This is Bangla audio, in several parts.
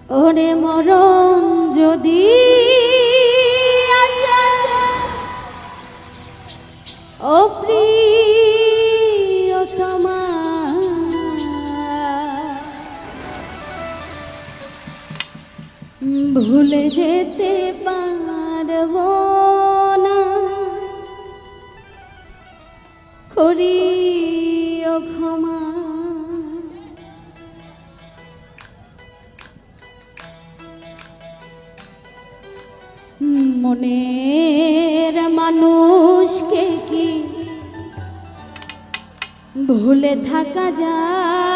ওরে মরণ যদি আসে ও প্রিয়তমা, ভুলে যেতে পারবো না, করিও ক্ষমা। মনের মানুষকে কি ভুলে থাকা যায়?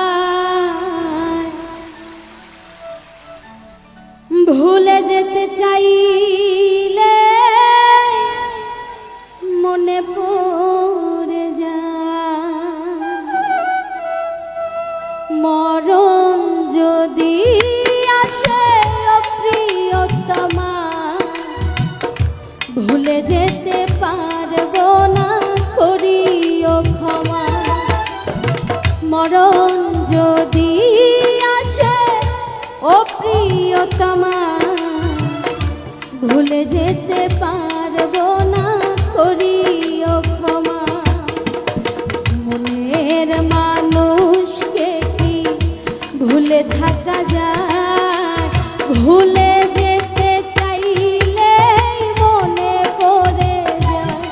ভুলে যেতে চাইলে মনে পড়ে যায়। মরণ যদি আসে ও প্রিয়তমা, ভুলে যেতে পারবো না, করিও ক্ষমা। মরণ যদি আসে ও প্রিয়তমা, ভুলে যেতে পারবো না, করিও ক্ষমা। মনের মানুষকে কি ভুলে থাকা যায়? ভুলে যেতে চাইলে মনে পড়ে যায়।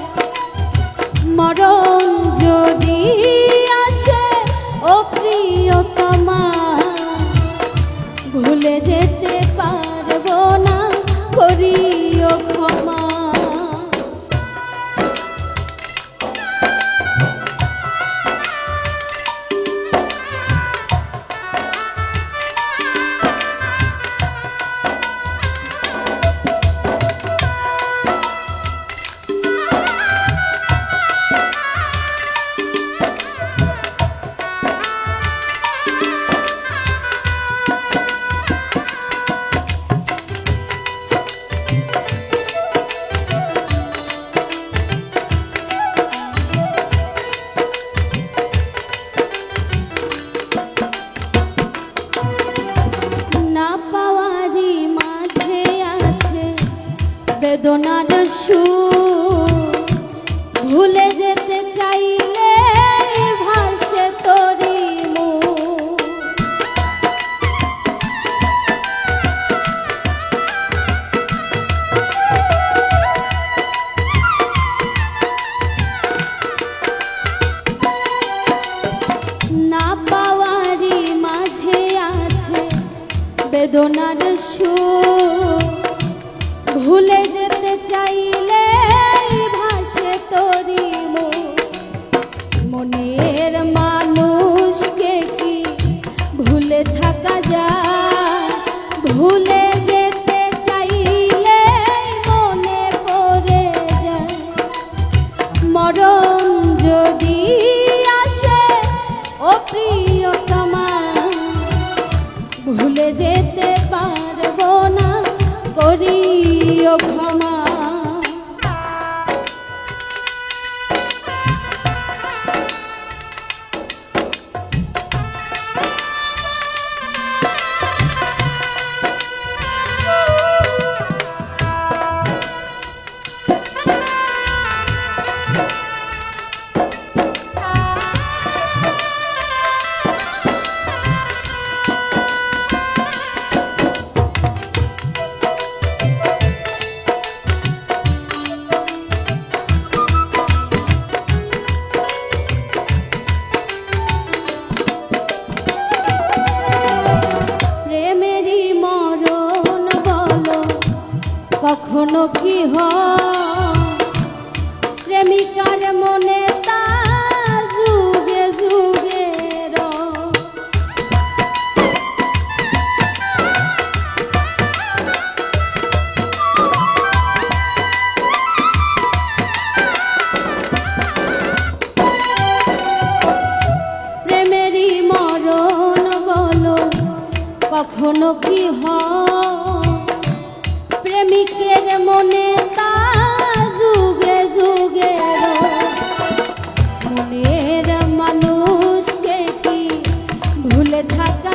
মরণ যদি আসে ও প্রিয়তমা, ভুলে যেতে পারবো না, করিও ক্ষমা। বেদনার সুর, ভুলে যেতে চাইলে ভাসে তোরি মুখ। না পাওয়ারি মাঝে আছে বেদনার সুর, ভুলে যেতে চাইলে ভাসে তোরি মুখ। মনের মানুষকে কি ভুলে থাকা যায়? ভুলে যেতে চাইলে মনে পড়ে যায়। মরণ যদি আসে ও প্রিয়তমা, ভুলে যেতে পারবো না, করিও ক্ষমা। কখনো কি হয় প্রেমিকার মনে তা যুগে যুগে প্রেমেরই মরণ বলো কখনো কি হয় প্রেমিকের মনে তা যুগে যুগে মনের মানুষকে কি ভুলে থাকা